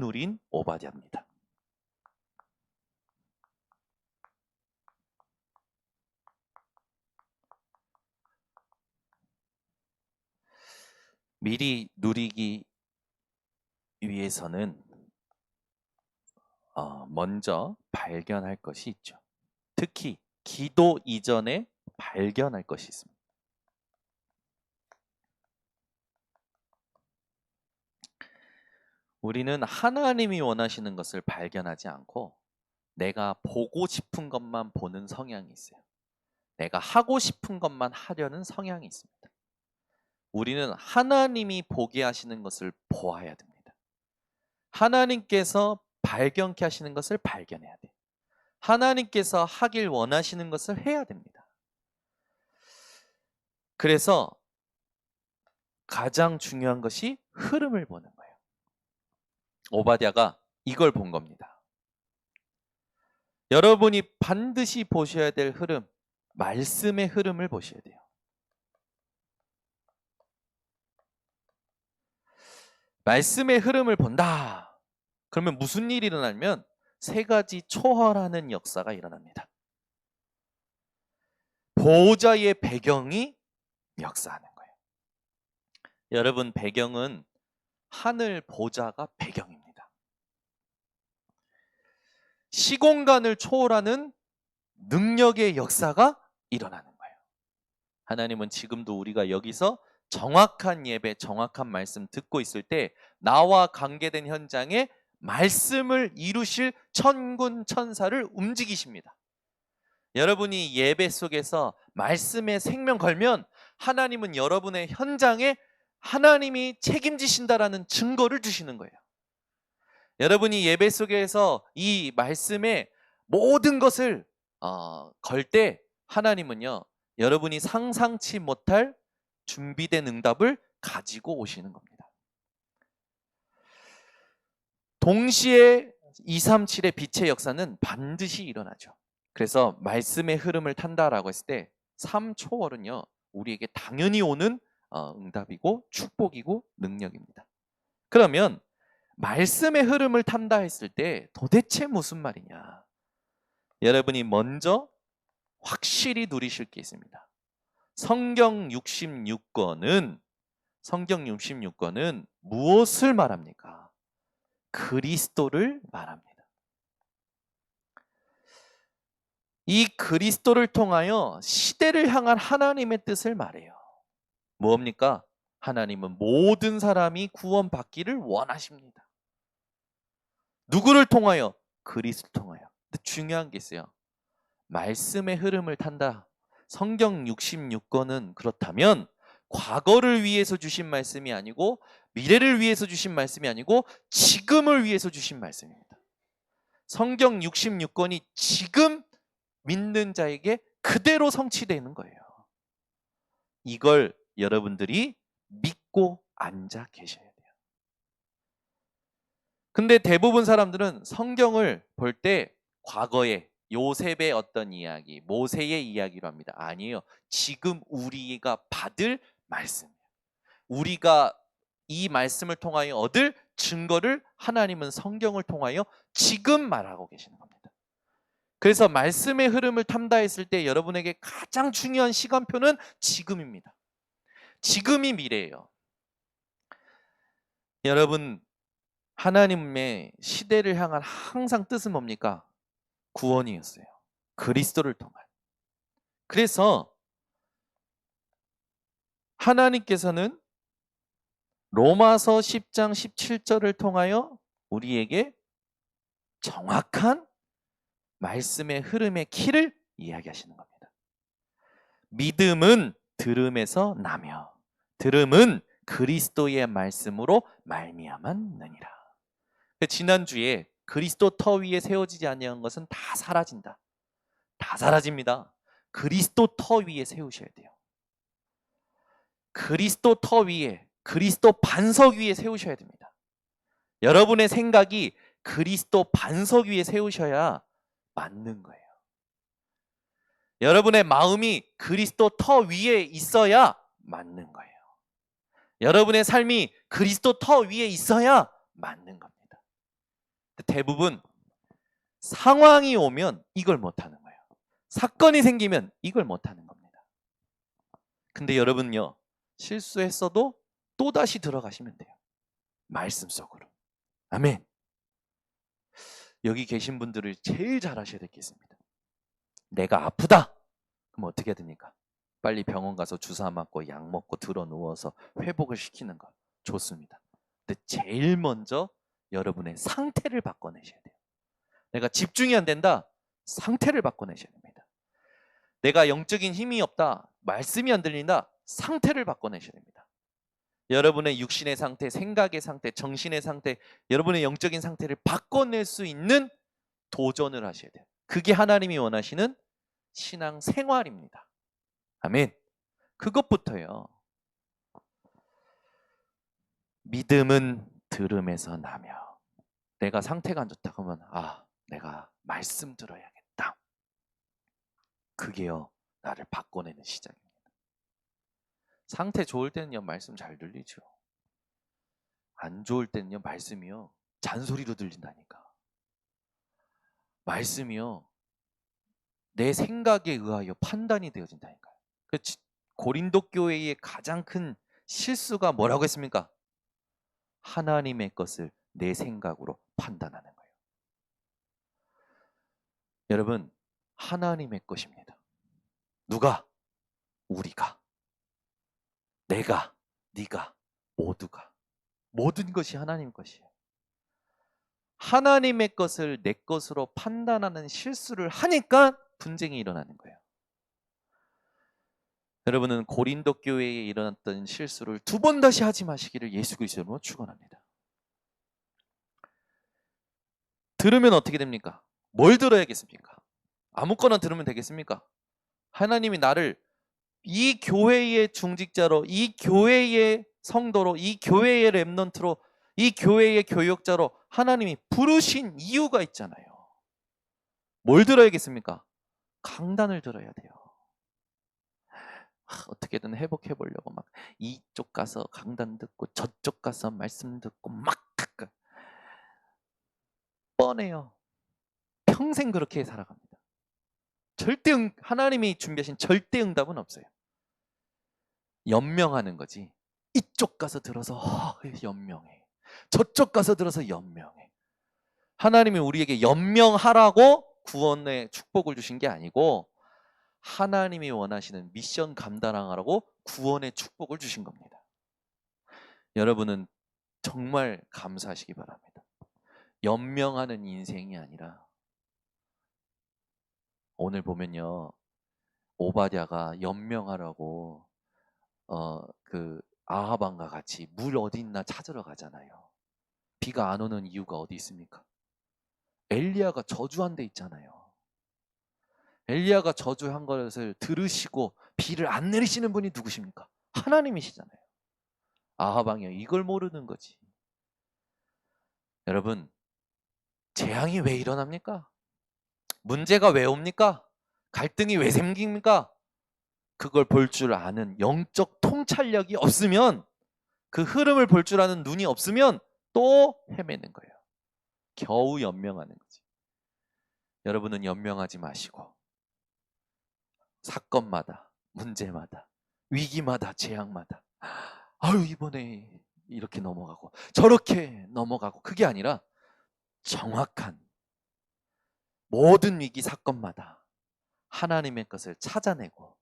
누린 오바댜입니다. 미리 누리기 위해서는 먼저 발견할 것이 있죠. 특히 기도 이전에 발견할 것이 있습니다. 우리는 하나님이 원하시는 것을 발견하지 않고 내가 보고 싶은 것만 보는 성향이 있어요. 내가 하고 싶은 것만 하려는 성향이 있습니다. 우리는 하나님이 보게 하시는 것을 보아야 됩니다. 하나님께서 발견케 하시는 것을 발견해야 돼요. 하나님께서 하길 원하시는 것을 해야 됩니다. 그래서 가장 중요한 것이 흐름을 보는 거예요. 오바댜가 이걸 본 겁니다. 여러분이 반드시 보셔야 될 흐름, 말씀의 흐름을 보셔야 돼요. 말씀의 흐름을 본다. 그러면 무슨 일이 일어나면 세 가지 초월하는 역사가 일어납니다. 보호자의 배경이 역사하는 거예요. 여러분, 배경은 하늘 보좌가 배경입니다. 시공간을 초월하는 능력의 역사가 일어나는 거예요. 하나님은 지금도 우리가 여기서 정확한 예배, 정확한 말씀 듣고 있을 때 나와 관계된 현장에 말씀을 이루실 천군 천사를 움직이십니다. 여러분이 예배 속에서 말씀에 생명 걸면 하나님은 여러분의 현장에 하나님이 책임지신다라는 증거를 주시는 거예요. 여러분이 예배 속에서 이 말씀에 모든 것을 걸 때 하나님은요, 여러분이 상상치 못할 준비된 응답을 가지고 오시는 겁니다. 동시에 237의 빛의 역사는 반드시 일어나죠. 그래서 말씀의 흐름을 탄다라고 했을 때 3초월은요, 우리에게 당연히 오는 응답이고 축복이고 능력입니다. 그러면 말씀의 흐름을 탄다 했을 때 도대체 무슨 말이냐? 여러분이 먼저 확실히 누리실 게 있습니다. 성경 66권은 무엇을 말합니까? 그리스도를 말합니다. 이 그리스도를 통하여 시대를 향한 하나님의 뜻을 말해요. 뭡니까? 하나님은 모든 사람이 구원받기를 원하십니다. 누구를 통하여? 그리스도를 통하여. 근데 중요한 게 있어요. 말씀의 흐름을 탄다. 성경 66권은 그렇다면 과거를 위해서 주신 말씀이 아니고 미래를 위해서 주신 말씀이 아니고 지금을 위해서 주신 말씀입니다. 성경 66권이 지금 믿는 자에게 그대로 성취되는 거예요. 이걸 여러분들이 믿고 앉아 계셔야 돼요. 근데 대부분 사람들은 성경을 볼 때 과거에 요셉의 어떤 이야기, 모세의 이야기로 합니다. 아니에요. 지금 우리가 받을 말씀이에요. 우리가 이 말씀을 통하여 얻을 증거를 하나님은 성경을 통하여 지금 말하고 계시는 겁니다. 그래서 말씀의 흐름을 탐다했을 때 여러분에게 가장 중요한 시간표는 지금입니다. 지금이 미래예요. 여러분, 하나님의 시대를 향한 항상 뜻은 뭡니까? 구원이었어요. 그리스도를 통한. 그래서 하나님께서는 로마서 10장 17절을 통하여 우리에게 정확한 말씀의 흐름의 키를 이야기하시는 겁니다. 믿음은 들음에서 나며 들음은 그리스도의 말씀으로 말미암았느니라. 지난주에 그리스도 터 위에 세워지지 아니한 것은 다 사라진다. 다 사라집니다. 그리스도 터 위에 세우셔야 돼요. 그리스도 터 위에, 그리스도 반석 위에 세우셔야 됩니다. 여러분의 생각이 그리스도 반석 위에 세우셔야 맞는 거예요. 여러분의 마음이 그리스도 터 위에 있어야 맞는 거예요. 여러분의 삶이 그리스도 터 위에 있어야 맞는 겁니다. 대부분 상황이 오면 이걸 못하는 거예요. 사건이 생기면 이걸 못하는 겁니다. 근데 여러분요, 실수했어도 또다시 들어가시면 돼요. 말씀 속으로. 아멘. 여기 계신 분들을 제일 잘 하셔야 되겠습니다. 내가 아프다. 그럼 어떻게 해야 됩니까? 빨리 병원 가서 주사 맞고 약 먹고 들어 누워서 회복을 시키는 거 좋습니다. 근데 제일 먼저 여러분의 상태를 바꿔내셔야 돼요. 내가 집중이 안 된다. 상태를 바꿔내셔야 됩니다. 내가 영적인 힘이 없다. 말씀이 안 들린다. 상태를 바꿔내셔야 됩니다. 여러분의 육신의 상태, 생각의 상태, 정신의 상태, 여러분의 영적인 상태를 바꿔낼 수 있는 도전을 하셔야 돼요. 그게 하나님이 원하시는 신앙 생활입니다. 아멘. 그것부터요. 믿음은 들음에서 나며. 내가 상태가 안 좋다 그러면 내가 말씀 들어야겠다. 그게요, 나를 바꿔내는 시작입니다. 상태 좋을 때는요, 말씀 잘 들리죠. 안 좋을 때는요, 말씀이요, 잔소리로 들린다니까. 말씀이요, 내 생각에 의하여 판단이 되어진다니까요. 고린도 교회의 가장 큰 실수가 뭐라고 했습니까? 하나님의 것을 내 생각으로 판단하는 거예요. 여러분, 하나님의 것입니다. 누가? 우리가. 내가, 네가, 모두가. 모든 것이 하나님 것이에요. 하나님의 것을 내 것으로 판단하는 실수를 하니까 분쟁이 일어나는 거예요. 여러분은 고린도 교회에 일어났던 실수를 2번 다시 하지 마시기를 예수 그리스도로 축원합니다. 들으면 어떻게 됩니까? 뭘 들어야겠습니까? 아무거나 들으면 되겠습니까? 하나님이 나를 이 교회의 중직자로, 이 교회의 성도로, 이 교회의 렘넌트로, 이 교회의 교역자로 하나님이 부르신 이유가 있잖아요. 뭘 들어야겠습니까? 강단을 들어야 돼요. 어떻게든 회복해 보려고 막 이쪽 가서 강단 듣고 저쪽 가서 말씀 듣고 막 뻔해요. 평생 그렇게 살아갑니다. 하나님이 준비하신 절대 응답은 없어요. 연명하는 거지. 이쪽 가서 들어서 연명해. 저쪽 가서 들어서 연명해. 하나님이 우리에게 연명하라고 구원의 축복을 주신 게 아니고 하나님이 원하시는 미션 감당하라고 구원의 축복을 주신 겁니다. 여러분은 정말 감사하시기 바랍니다. 연명하는 인생이 아니라 오늘 보면요, 오바댜가 연명하라고 아합 왕과 같이 물 어디 있나 찾으러 가잖아요. 비가 안 오는 이유가 어디 있습니까? 엘리야가 저주한 데 있잖아요. 엘리야가 저주한 것을 들으시고 비를 안 내리시는 분이 누구십니까? 하나님이시잖아요. 아합 왕이 이걸 모르는 거지. 여러분, 재앙이 왜 일어납니까? 문제가 왜 옵니까? 갈등이 왜 생깁니까? 그걸 볼 줄 아는 영적 통찰력이 없으면, 그 흐름을 볼 줄 아는 눈이 없으면 또 헤매는 거예요. 겨우 연명하는 거지. 여러분은 연명하지 마시고 사건마다, 문제마다, 위기마다, 재앙마다 이번에 이렇게 넘어가고 저렇게 넘어가고, 그게 아니라 정확한 모든 위기 사건마다 하나님의 것을 찾아내고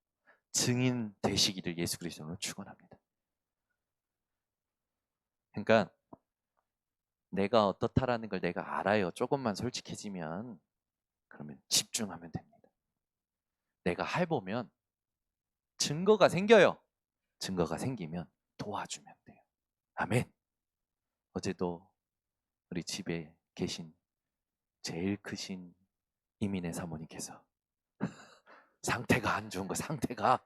증인 되시기를 예수 그리스도로 축원합니다. 그러니까 내가 어떻다라는 걸 내가 알아요. 조금만 솔직해지면 그러면 집중하면 됩니다. 내가 해보면 증거가 생겨요. 증거가 생기면 도와주면 돼요. 아멘. 어제도 우리 집에 계신 제일 크신 이민의 사모님께서 상태가 안 좋은 거, 상태가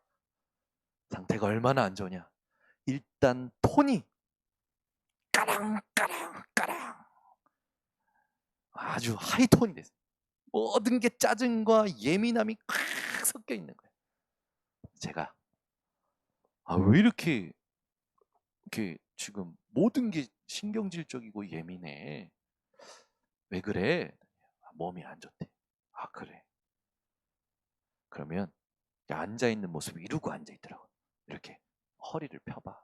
얼마나 안 좋냐. 일단 톤이 까랑까랑 아주 하이톤이 됐어요. 모든 게 짜증과 예민함이 꽉 섞여 있는 거예요. 제가 왜 이렇게 지금 모든 게 신경질적이고 예민해? 왜 그래? 몸이 안 좋대. 아, 그래. 그러면 앉아있는 모습 이러고 앉아있더라고. 이렇게 허리를 펴봐.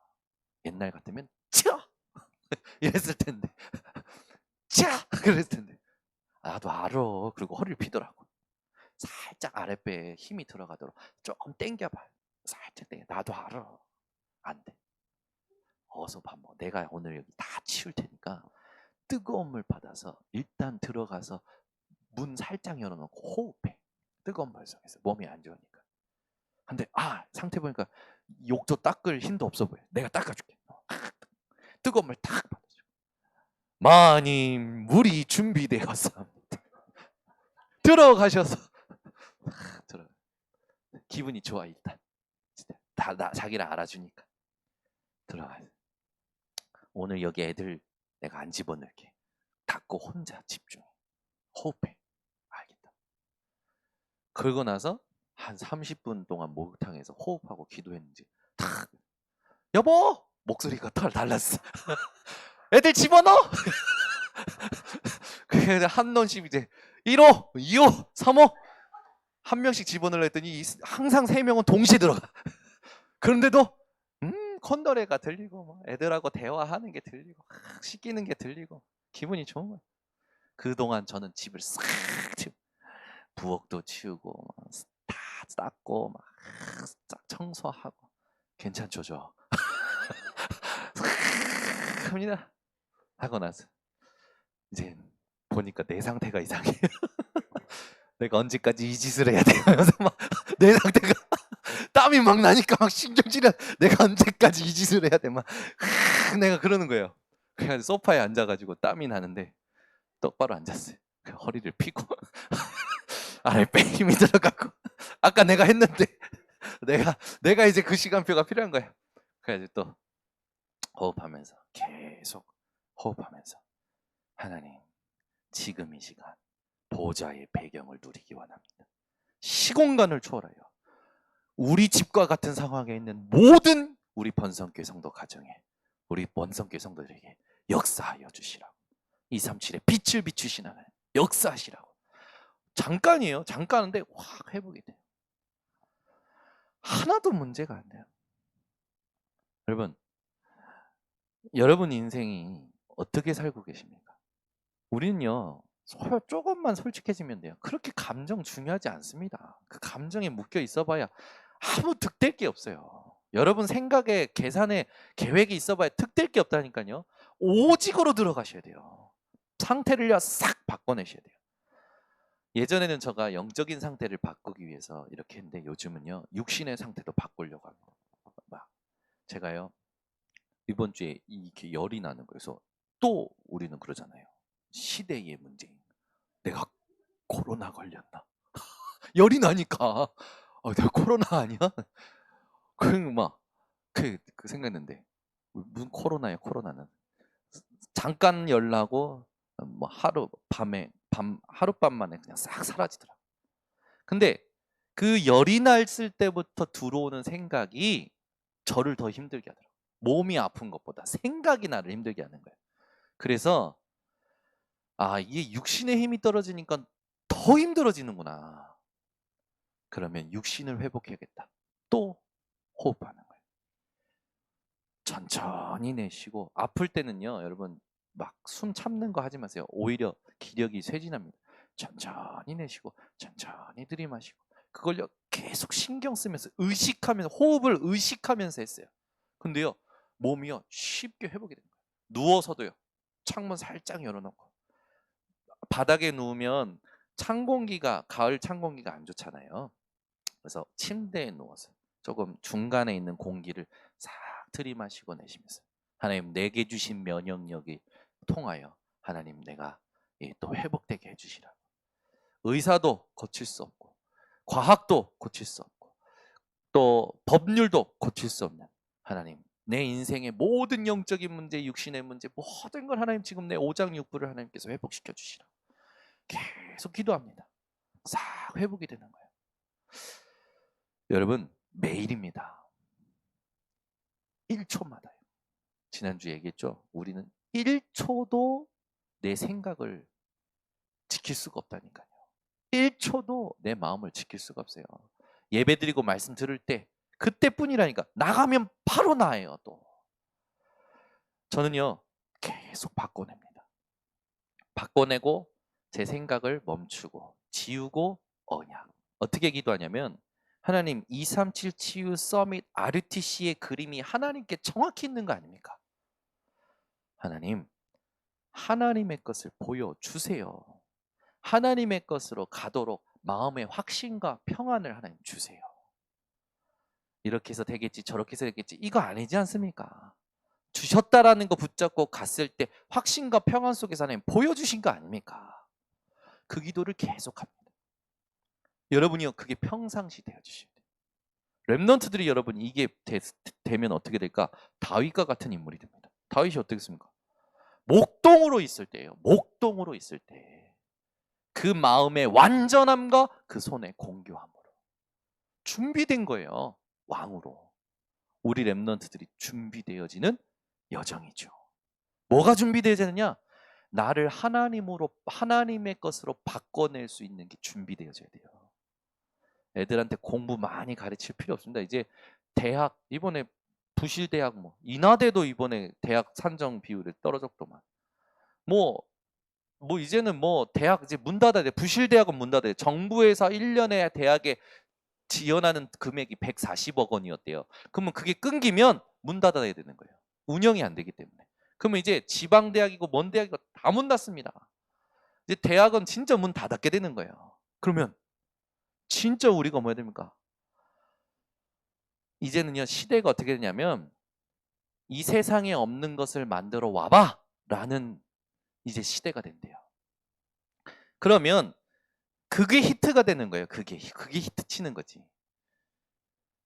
옛날 같으면 차! 이랬을 텐데 차! 그랬을 텐데 나도 알아. 그리고 허리를 피더라고. 살짝 아랫배에 힘이 들어가도록 조금 당겨봐. 살짝 당겨. 나도 알아. 안 돼. 어서 밥 먹어. 내가 오늘 여기 다 치울 테니까 뜨거운 물 받아서 일단 들어가서 문 살짝 열어놓고 호흡해. 뜨거운 발성에서 몸이 안 좋으니까. 근데 상태 보니까 욕조 닦을 힘도 없어 보여. 내가 닦아줄게. 뜨거운 물 탁 받아줘. 마님 물이 준비되었습니다. 들어가셔서 들어. 기분이 좋아 일단. 다 자기를 알아주니까 들어가. 오늘 여기 애들 내가 안 집어넣을게. 닫고 혼자 집중해. 호흡해. 알겠다. 그러고 나서 한 30분 동안 목욕탕에서 호흡하고 기도했는지 탁 여보 목소리가 털 달랐어. 애들 집어넣어. 그래서 한 놈씩 이제 1호, 2호, 3호 한 명씩 집어넣으려 했더니 항상 3명은 동시에 들어가. 그런데도 콘도레가 들리고 뭐 애들하고 대화하는 게 들리고 씻기는 게 들리고 기분이 좋은 거야. 그동안 저는 집을 싹 치우고 부엌도 치우고 다 닦고 막 청소하고 괜찮죠 저. 합니다. 하고 나서 이제 보니까 내 상태가 이상해. 내가 언제까지 이 짓을 해야 돼요? 그래서 막 내 상태가 땀이 막 나니까 막 신경질이 내가 언제까지 이 짓을 해야 돼? 막 내가 그러는 거예요. 그래서 소파에 앉아가지고 땀이 나는데 똑바로 앉았어요. 허리를 펴고 아랫배 힘이 들어가고 아까 내가 했는데 내가 이제 그 시간표가 필요한 거야. 그래서 또 호흡하면서 계속 호흡하면서 하나님 지금 이 시간 보좌의 배경을 누리기 원합니다. 시공간을 초월하여 우리 집과 같은 상황에 있는 모든 우리 번성교회 성도 가정에 우리 번성교회 성도들에게 역사하여 주시라고. 237에 빛을 비추신 하나님 역사하시라고. 잠깐이에요. 잠깐인데 확 회복이 돼요. 하나도 문제가 안 돼요. 여러분 인생이 어떻게 살고 계십니까? 우리는요 조금만 솔직해지면 돼요. 그렇게 감정 중요하지 않습니다. 그 감정에 묶여 있어봐야 아무 득될 게 없어요. 여러분 생각에 계산에 계획이 있어봐야 득될 게 없다니까요. 오직으로 들어가셔야 돼요. 상태를요 싹 바꿔내셔야 돼요. 예전에는 제가 영적인 상태를 바꾸기 위해서 이렇게 했는데 요즘은요 육신의 상태도 바꾸려고 합니다. 막 제가요 이번 주에 이렇게 열이 나는 거예요. 그래서 또 우리는 그러잖아요. 시대의 문제인 내가 코로나 걸렸나? 열이 나니까 내가 코로나 아니야? 그 생각했는데 무슨 코로나야 코로나는 잠깐 열 나고 뭐 하룻밤 만에 그냥 싹 사라지더라. 근데 그 열이 났을 때부터 들어오는 생각이 저를 더 힘들게 하더라고. 몸이 아픈 것보다 생각이 나를 힘들게 하는 거예요. 그래서 이게 육신의 힘이 떨어지니까 더 힘들어지는구나. 그러면 육신을 회복해야겠다. 또 호흡하는 거예요. 천천히 내쉬고 아플 때는요, 여러분 막 숨 참는 거 하지 마세요. 오히려 기력이 쇠진합니다. 천천히 내쉬고 천천히 들이마시고 그걸요 계속 신경 쓰면서 의식하면서 호흡을 의식하면서 했어요. 근데요 몸이요 쉽게 회복이 되는 거예요. 누워서도요 창문 살짝 열어놓고 바닥에 누우면 가을 찬 공기가 안 좋잖아요. 그래서 침대에 누워서 조금 중간에 있는 공기를 싹 들이마시고 내쉬면서 하나님 내게 주신 면역력이 통하여 하나님 내가 또 회복되게 해주시라. 의사도 고칠 수 없고 과학도 고칠 수 없고 또 법률도 고칠 수 없는 하나님 내 인생의 모든 영적인 문제, 육신의 문제 모든 걸 하나님 지금 내 오장육부를 하나님께서 회복시켜 주시라. 계속 기도합니다. 싹 회복이 되는 거예요. 여러분 매일입니다. 1초마다요. 지난주에 얘기했죠. 우리는 1초도 내 생각을 지킬 수가 없다니까요. 1초도 내 마음을 지킬 수가 없어요. 예배드리고 말씀 들을 때 그때뿐이라니까. 나가면 바로 나예요. 또 저는요 계속 바꿔냅니다. 바꿔내고 제 생각을 멈추고 지우고 언약. 어떻게 기도하냐면 하나님 237 치유 서밋 RUTC의 그림이 하나님께 정확히 있는 거 아닙니까? 하나님, 하나님의 것을 보여주세요. 하나님의 것으로 가도록 마음의 확신과 평안을 하나님 주세요. 이렇게 해서 되겠지 저렇게 해서 되겠지 이거 아니지 않습니까? 주셨다라는 거 붙잡고 갔을 때 확신과 평안 속에서 하나님 보여주신 거 아닙니까? 그 기도를 계속합니다. 여러분이요 그게 평상시 되어주셔야 돼요. 렘넌트들이 여러분 이게 되면 어떻게 될까? 다윗과 같은 인물이 됩니다. 다윗이 어떻게 했습니까? 목동으로 있을 때예요. 목동으로 있을 때 그 마음의 완전함과 그 손의 공교함으로 준비된 거예요. 왕으로. 우리 렘넌트들이 준비되어지는 여정이죠. 뭐가 준비되어지느냐? 나를 하나님으로 하나님의 것으로 바꿔낼 수 있는 게 준비되어져야 돼요. 애들한테 공부 많이 가르칠 필요 없습니다. 이제 대학 이번에 부실대학 뭐 인하대도 이번에 대학 산정 비율이 떨어졌더만. 뭐 이제는 뭐 대학 이제 문 닫아야 돼. 부실대학은 문 닫아야 돼. 정부에서 1년에 대학에 지원하는 금액이 140억 원이었대요. 그러면 그게 끊기면 문 닫아야 되는 거예요. 운영이 안 되기 때문에. 그러면 이제 지방대학이고 먼 대학이고 다 문 닫습니다. 이제 대학은 진짜 문 닫게 되는 거예요. 그러면 진짜 우리가 뭐 해야 됩니까? 이제는요 시대가 어떻게 되냐면 이 세상에 없는 것을 만들어 와봐 라는 이제 시대가 된대요. 그러면 그게 히트가 되는 거예요. 그게 히트 치는 거지.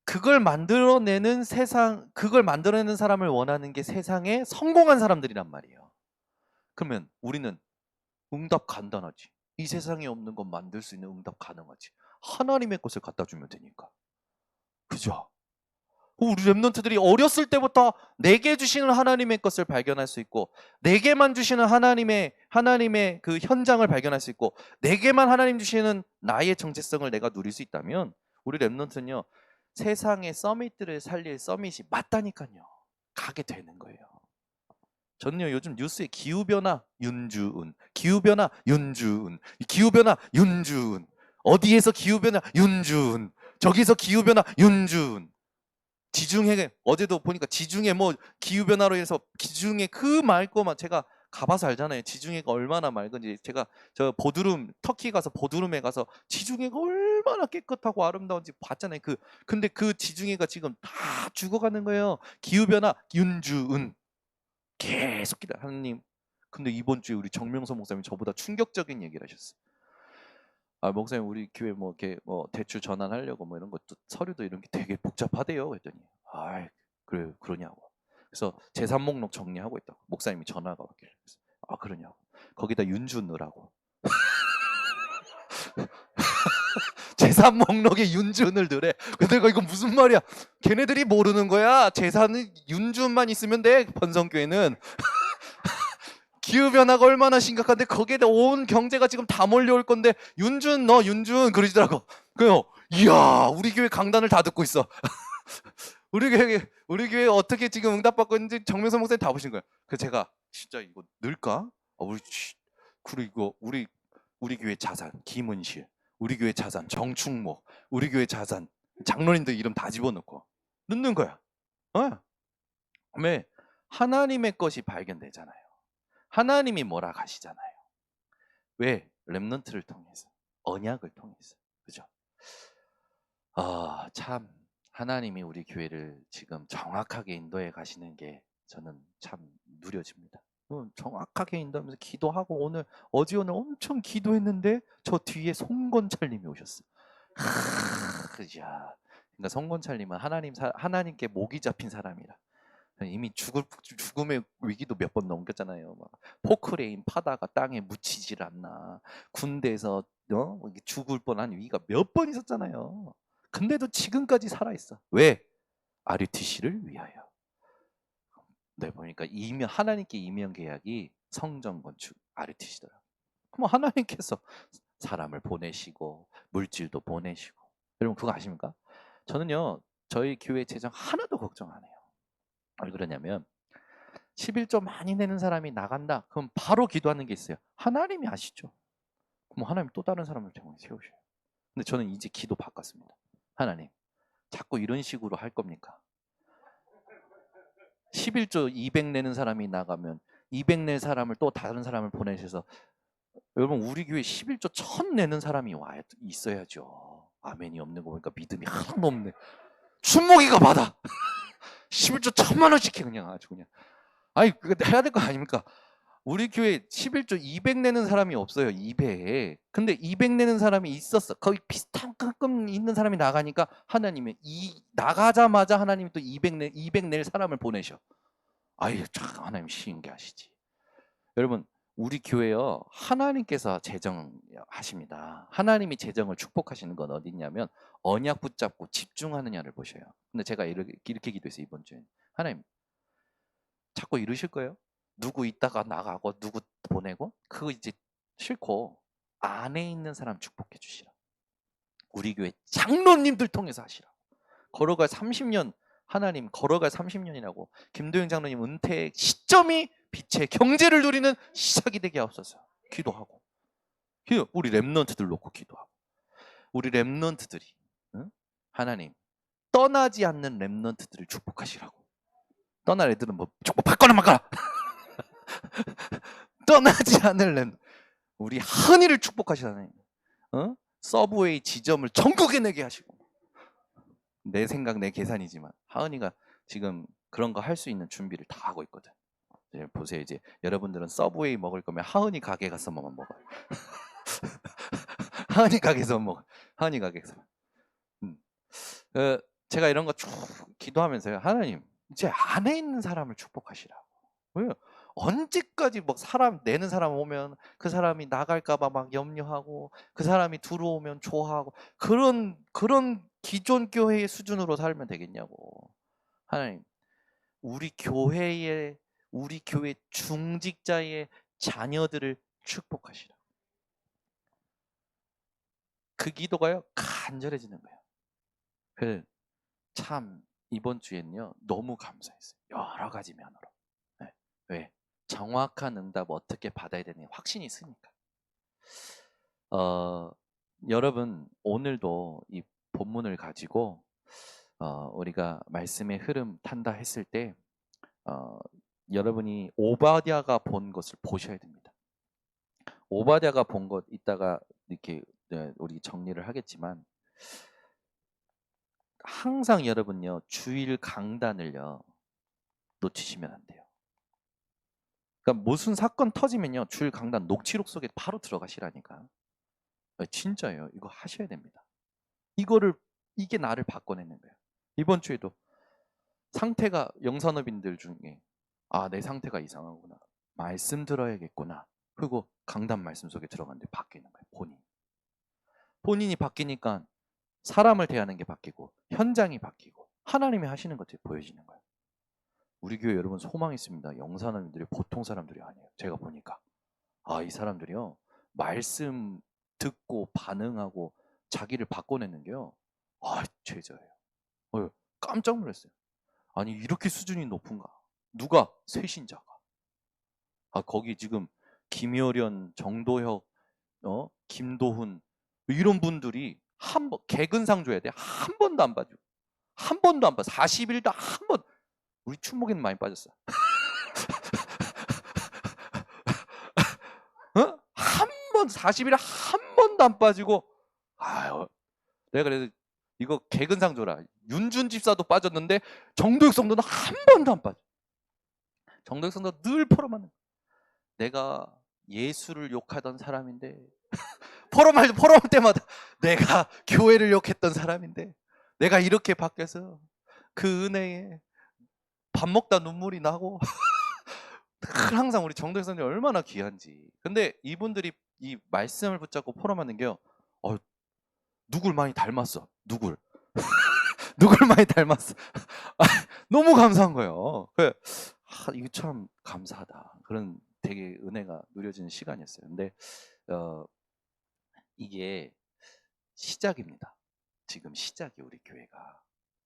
그걸 만들어내는 세상, 그걸 만들어내는 사람을 원하는 게 세상에 성공한 사람들이란 말이에요. 그러면 우리는 응답 간단하지. 이 세상에 없는 것 만들 수 있는 응답 가능하지. 하나님의 것을 갖다 주면 되니까. 그죠? 우리 렘넌트들이 어렸을 때부터 내게 주시는 하나님의 것을 발견할 수 있고 내게만 주시는 하나님의 그 현장을 발견할 수 있고 내게만 하나님 주시는 나의 정체성을 내가 누릴 수 있다면 우리 렘넌트는요 세상의 서밋들을 살릴 서밋이 맞다니까요. 가게 되는 거예요. 저는요 요즘 뉴스에 기후변화 윤주은, 기후변화 윤주은, 기후변화 윤주은, 어디에서 기후변화 윤주은, 저기서 기후변화 윤주은. 지중해 어제도 보니까 지중해 뭐 기후 변화로 인해서 지중해 그 맑고만 제가 가봐서 알잖아요. 지중해가 얼마나 맑은지. 제가 저 보드룸 터키 가서 보드룸에 가서 지중해가 얼마나 깨끗하고 아름다운지 봤잖아요. 근데 그 지중해가 지금 다 죽어가는 거예요. 기후 변화 윤주은 계속 기다 하나님. 근데 이번 주에 우리 정명서 목사님이 저보다 충격적인 얘기를 하셨어요. 아 목사님 우리 교회 뭐 이렇게 뭐 대출 전환하려고 뭐 이런 것도 서류도 이런 게 되게 복잡하대요. 그랬더니 아 그래 그러냐고. 그래서 재산 목록 정리하고 있다고 목사님이 전화가 왔길래 아 그러냐고. 거기다 윤주 넣으라고. 재산 목록에 윤준을 넣으래. 근데 내가 이거 무슨 말이야? 걔네들이 모르는 거야. 재산은 윤준만 있으면 돼. 번성교회는. 기후변화가 얼마나 심각한데 거기에다 온 경제가 지금 다 몰려올 건데 윤준 너 윤준 그러시더라고. 그래요. 이야 우리 교회 강단을 다 듣고 있어. 우리 교회 어떻게 지금 응답받고 있는지 정명선 목사님 다 보신 거예요. 그래서 제가 진짜 이거 넣을까? 그리고 우리 교회 자산 김은실, 우리 교회 자산 정충목, 우리 교회 자산 장로님들 이름 다 집어넣고 넣는 거야. 왜? 하나님의 것이 발견되잖아요. 하나님이 뭐라 하시잖아요. 왜? 렘넌트를 통해서, 언약을 통해서, 그죠? 참 하나님이 우리 교회를 지금 정확하게 인도해 가시는 게 저는 참 누려집니다. 정확하게 인도하면서 기도하고 어제 오늘 엄청 기도했는데 저 뒤에 송건철님이 오셨어요. 야, 그러니까 송건철님은 하나님께 목이 잡힌 사람이라. 이미 죽음의 위기도 몇 번 넘겼잖아요. 막 포크레인 파다가 땅에 묻히질 않나. 군대에서 죽을 뻔한 위기가 몇 번 있었잖아요. 근데도 지금까지 살아있어. 왜? RUTC를 위하여. 네, 보니까 하나님께 이면 계약이 성전 건축 RUTC더라. 그럼 하나님께서 사람을 보내시고 물질도 보내시고. 여러분 그거 아십니까? 저는요 저희 교회 재정 하나도 걱정 안 해요. 왜 그러냐면 11조 많이 내는 사람이 나간다. 그럼 바로 기도하는 게 있어요. 하나님이 아시죠? 그럼 하나님 또 다른 사람을 세우셔요. 근데 저는 이제 기도 바꿨습니다. 하나님 자꾸 이런 식으로 할 겁니까? 11조 200 내는 사람이 나가면 200 낼 사람을 또 다른 사람을 보내셔서 여러분 우리 교회 11조 1000 내는 사람이 있어야죠. 아멘이 없는 거 보니까 믿음이 하나도 없네. 춘목이가 받아. 11조 1000만 원씩 해 그냥 아주 그냥. 아니 그거 해야 될 거 아닙니까? 우리 교회 11조 200 내는 사람이 없어요. 200. 근데 200 내는 사람이 있었어. 거의 비슷한 끔 있는 사람이 나가니까 하나님이 나가자마자 하나님이 또 200 낼 사람을 보내셔. 아유, 참 하나님 신기하시지. 여러분, 우리 교회요. 하나님께서 재정하십니다. 하나님이 재정을 축복하시는 건 어디냐면 언약 붙잡고 집중하느냐를 보셔요. 근데 제가 이렇게 기도했어요. 이번 주에. 하나님 자꾸 이러실 거예요? 누구 있다가 나가고 누구 보내고 그거 이제 싫고 안에 있는 사람 축복해 주시라. 우리 교회 장로님들 통해서 하시라. 걸어갈 30년 하나님 걸어갈 30년이라고 김도영 장로님 은퇴 시점이 빛의 경제를 누리는 시작이 되게 하옵소서. 기도하고 우리 렘넌트들 놓고 기도하고 우리 렘넌트들이 응? 하나님 떠나지 않는 렘넌트들을 축복하시라고. 떠날 애들은 뭐 축복 받거나 말거나 떠나지 않을 렘 우리 하은이를 축복하시라니. 어? 서브웨이 지점을 전국에 내게 하시고 내 생각 내 계산이지만 하은이가 지금 그런 거 할 수 있는 준비를 다 하고 있거든. 이제 보세요. 이제 여러분들은 서브웨이 먹을 거면 하은이 가게 가서만 먹어요. 하은이 가게에서 먹어. 하은이 가게에서. 제가 이런 거 쭉 기도하면서요. 하나님 이제 안에 있는 사람을 축복하시라고. 왜? 언제까지 뭐 사람 내는 사람 오면 그 사람이 나갈까봐 막 염려하고 그 사람이 들어오면 좋아하고 그런 기존 교회의 수준으로 살면 되겠냐고. 하나님 우리 교회 중직자의 자녀들을 축복하시라. 그 기도가요 간절해지는 거예요. 참 이번 주에는요 너무 감사했어요. 여러 가지 면으로. 네. 왜? 정확한 응답 어떻게 받아야 되는지 확신이 있으니까. 여러분 오늘도 이 본문을 가지고 우리가 말씀의 흐름 탄다 했을 때 여러분이 오바댜가 본 것을 보셔야 됩니다. 오바댜가 본 것 이따가 이렇게 우리 정리를 하겠지만 항상 여러분요 주일 강단을요 놓치시면 안 돼요. 그러니까 무슨 사건 터지면요 주일 강단 녹취록 속에 바로 들어가시라니까. 진짜예요. 이거 하셔야 됩니다. 이게 나를 바꿔내는 거예요. 이번 주에도 상태가 영산업인들 중에 내 상태가 이상하구나. 말씀 들어야겠구나. 그리고 강단 말씀 속에 들어갔는데 바뀌는 거예요. 본인이 바뀌니까 사람을 대하는 게 바뀌고 현장이 바뀌고 하나님이 하시는 것들이 보여지는 거예요. 우리 교회 여러분 소망 있습니다. 영산업인들이 보통 사람들이 아니에요. 제가 보니까 이 사람들이요 말씀 듣고 반응하고 자기를 바꿔내는 게요 제자예요. 깜짝 놀랐어요. 아니 이렇게 수준이 높은가? 누가? 쇄신자가. 거기 지금 김효련, 정도혁, 김도훈 이런 분들이 한 번 개근상 줘야 돼. 한 번도 안 봐줘. 한 번도 안 봐. 40일도 한 번. 우리 충목이는 많이 빠졌어. 한 번 40일에 한 번도 안 빠지고 내가 그래서 이거 개근상 줘라. 윤준 집사도 빠졌는데 정도혁 성도는 한 번도 안 빠져. 정도혁 성도 늘 포럼하는. 내가 예수를 욕하던 사람인데 포럼할 때마다 내가 교회를 욕했던 사람인데 내가 이렇게 바뀌어서 그 은혜에 밥 먹다 눈물이 나고 항상 우리 정도혁 성도님 얼마나 귀한지. 근데 이분들이 이 말씀을 붙잡고 포럼하는 게요. 누굴 많이 닮았어. 누굴 많이 닮았어. 너무 감사한 거예요. 이거 참 감사하다. 그런 되게 은혜가 누려지는 시간이었어요. 근데 이게 시작입니다. 지금 시작이 우리 교회가.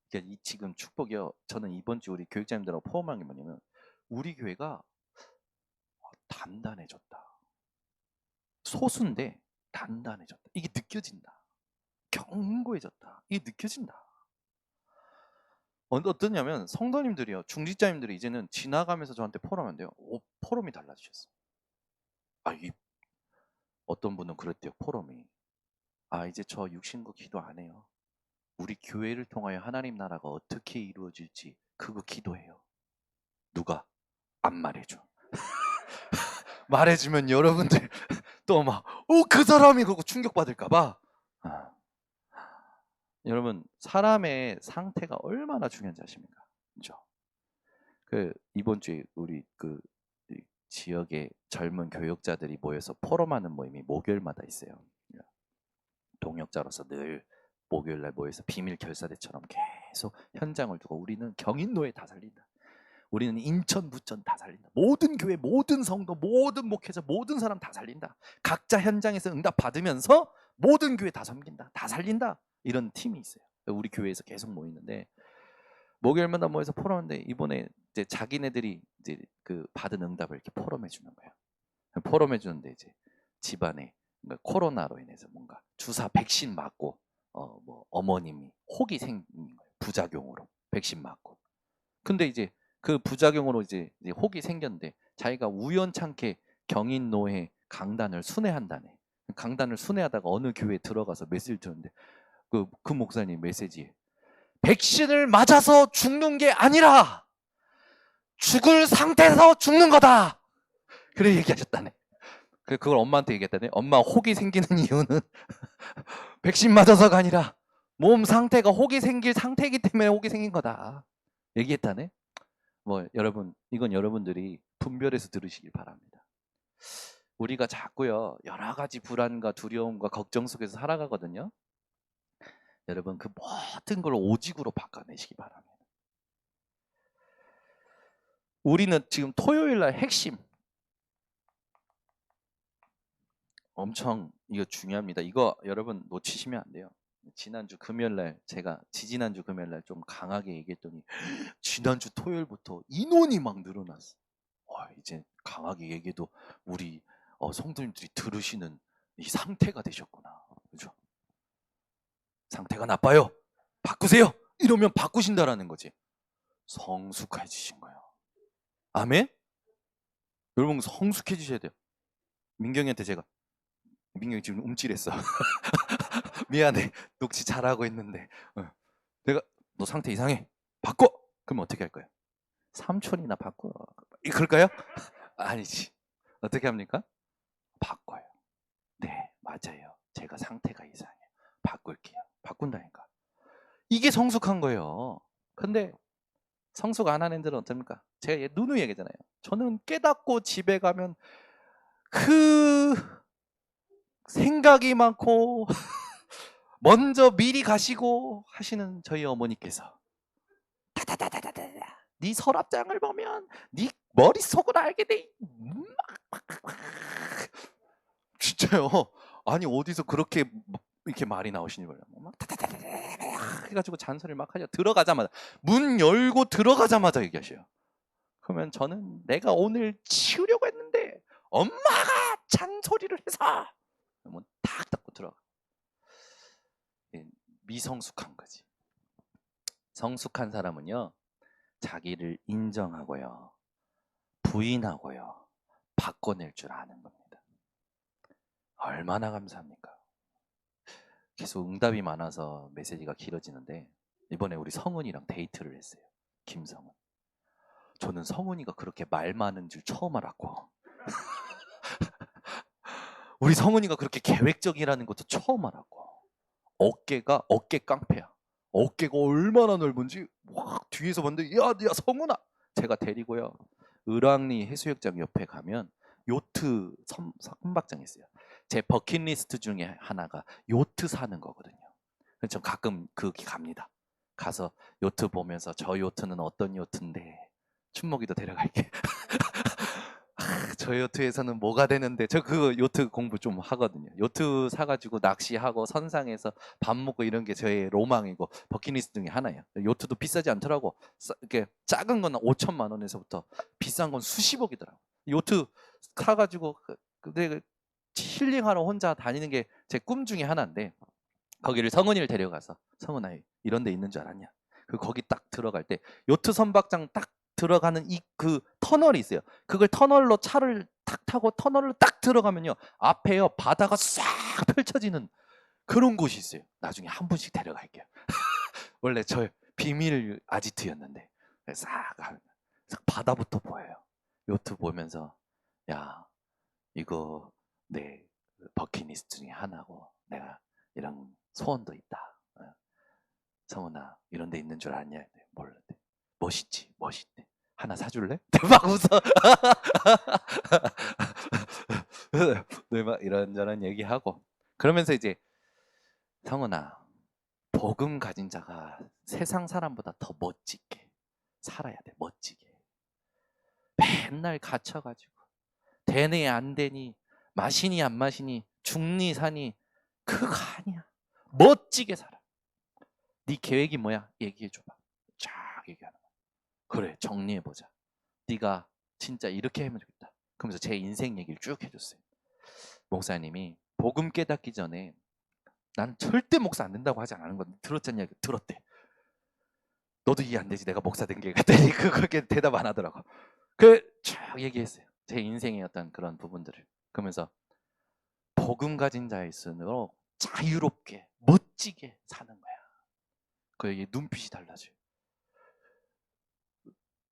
그러니까 이 지금 축복이요. 저는 이번 주 우리 교육자님들하고 포함한 게 뭐냐면 우리 교회가 단단해졌다. 소수인데 단단해졌다. 이게 느껴진다. 견고해졌다. 이게 느껴진다. 어떠냐면 성도님들이요, 중직자님들이 이제는 지나가면서 저한테 포럼한대요. 포럼이 달라지셨어. 어떤 분은 그랬대요. 포럼이. 이제 저 육신과 기도 안 해요. 우리 교회를 통하여 하나님 나라가 어떻게 이루어질지 그거 기도해요. 누가? 안 말해줘. 말해주면 여러분들 또 막 그 사람이 그거 충격받을까봐. 여러분, 사람의 상태가 얼마나 중요한지 아십니까? 그죠? 이번 주에 우리 이 지역의 젊은 교역자들이 모여서 포럼하는 모임이 목요일마다 있어요. 동역자로서 늘 목요일날 모여서 비밀 결사대처럼 계속 현장을 두고 우리는 경인노예 다 살린다. 우리는 인천, 부천 다 살린다. 모든 교회, 모든 성도, 모든 목회자, 모든 사람 다 살린다. 각자 현장에서 응답 받으면서 모든 교회 다 섬긴다. 다 살린다. 이런 팀이 있어요. 우리 교회에서 계속 모이는데 목요일마다 모여서 포럼하는데 이번에 이제 자기네들이 이제 받은 응답을 이렇게 포럼해 주는 거예요. 포럼해 주는데 이제 집안에 코로나로 인해서 뭔가 주사 백신 맞고 뭐 어머님이 혹이 생긴 거예요. 부작용으로 백신 맞고. 근데 이제 그 부작용으로 이제 혹이 생겼는데 자기가 우연찮게 경인노회 강단을 순회한다네. 강단을 순회하다가 어느 교회에 들어가서 메시지를 들었는데 그 목사님 메시지에 백신을 맞아서 죽는 게 아니라 죽을 상태에서 죽는 거다. 그래 얘기하셨다네. 그걸 엄마한테 얘기했다네. 엄마 혹이 생기는 이유는 백신 맞아서가 아니라 몸 상태가 혹이 생길 상태이기 때문에 혹이 생긴 거다. 얘기했다네. 여러분, 이건 여러분들이 분별해서 들으시길 바랍니다. 우리가 자꾸요 여러 가지 불안과 두려움과 걱정 속에서 살아가거든요. 여러분, 그 모든 걸 오직으로 바꿔내시기 바랍니다. 우리는 지금 토요일날 핵심 엄청 이거 중요합니다. 이거 여러분 놓치시면 안 돼요. 지난주 금요일날 제가 지지난주 금요일날 좀 강하게 얘기했더니 지난주 토요일부터 인원이 막 늘어났어. 이제 강하게 얘기해도 우리 성도님들이 들으시는 이 상태가 되셨구나. 그죠? 상태가 나빠요. 바꾸세요. 이러면 바꾸신다라는 거지. 성숙해지신 거예요. 아멘? 여러분 성숙해지셔야 돼요. 민경이한테 제가 민경이 지금 움찔했어. 미안해. 녹취 잘하고 있는데 내가 너 상태 이상해. 바꿔. 그럼 어떻게 할 거예요? 삼촌이나 바꿔. 그럴까요? 아니지. 어떻게 합니까? 바꿔요. 네, 맞아요. 제가 상태가 이상해요. 바꿀게요. 바꾼다니까. 이게 성숙한 거예요. 근데 성숙 안 하는 애들은 어떻습니까? 제가 누누이 얘기잖아요. 저는 깨닫고 집에 가면 그 생각이 많고 먼저 미리 가시고 하시는 저희 어머니께서 네 서랍장을 보면 네 머릿속을 알게 돼. 진짜요. 아니 어디서 그렇게 이렇게 말이 나오시니 몰라. 막 해가지고 잔소리를 막 하죠. 들어가자마자 문 열고 들어가자마자 얘기하셔요. 그러면 저는 내가 오늘 치우려고 했는데 엄마가 잔소리를 해서 문 탁 닫고 들어가. 미성숙한 거지. 성숙한 사람은요 자기를 인정하고요 부인하고요 바꿔낼 줄 아는 겁니다. 얼마나 감사합니까? 계속 응답이 많아서 메시지가 길어지는데 이번에 우리 성은이랑 데이트를 했어요. 김성은. 저는 성은이가 그렇게 말 많은 줄 처음 알았고 우리 성은이가 그렇게 계획적이라는 것도 처음 알았고 어깨가 어깨 깡패야. 어깨가 얼마나 넓은지 확 뒤에서 봤는데 야 성은아 제가 데리고요 을왕리 해수욕장 옆에 가면 요트 선박장이 있어요. 제 버킷리스트 중에 하나가 요트 사는 거거든요. 그래서 전 가끔 거기 갑니다. 가서 요트 보면서 저 요트는 어떤 요트인데 춘목이도 데려갈게. 저 요트에서는 뭐가 되는데 저 그거 요트 공부 좀 하거든요. 요트 사가지고 낚시하고 선상에서 밥 먹고 이런 게 저의 로망이고 버킷리스트 중에 하나예요. 요트도 비싸지 않더라고. 이렇게 작은 건 5천만 원에서부터 비싼 건 수십억이더라고. 요트 사가지고 근데 힐링하러 혼자 다니는 게 제 꿈 중에 하나인데 거기를 성은이를 데려가서 성은아 이런 데 있는 줄 알았냐? 거기 딱 들어갈 때 요트 선박장 딱 들어가는 이 그 터널이 있어요. 그걸 터널로 차를 탁 타고 터널로 딱 들어가면요. 앞에요. 바다가 싹 펼쳐지는 그런 곳이 있어요. 나중에 한 분씩 데려갈게요. 원래 저 비밀 아지트였는데 싹 바다부터 보여요. 요트 보면서 야 이거 내 버킷리스트 중에 하나고 내가 이런 소원도 있다. 성훈아 이런 데 있는 줄 아냐? 몰랐대. 멋있지 멋있대. 하나 사줄래? 막 웃어. 네, 막 이런저런 얘기하고 그러면서 이제 성훈아 복음 가진 자가 세상 사람보다 더 멋지게 살아야 돼. 멋지게. 맨날 갇혀가지고 되니 안 되니 마시니 안 마시니 죽니 사니 그거 아니야. 멋지게 살아. 네 계획이 뭐야? 얘기해줘봐. 쫙 얘기하는 거야. 그래 정리해보자. 네가 진짜 이렇게 하면 좋겠다. 그러면서 제 인생 얘기를 쭉 해줬어요. 목사님이 복음 깨닫기 전에 나는 절대 목사 안 된다고 하지 않은 건 들었잖냐? 들었대. 너도 이해 안 되지? 내가 목사 된 게 그랬더니 그렇게 대답 안 하더라고. 쭉 얘기했어요. 제 인생의 어떤 그런 부분들을. 그러면서 복음 가진 자일수록 자유롭게 멋지게 사는 거야. 그의 눈빛이 달라져요.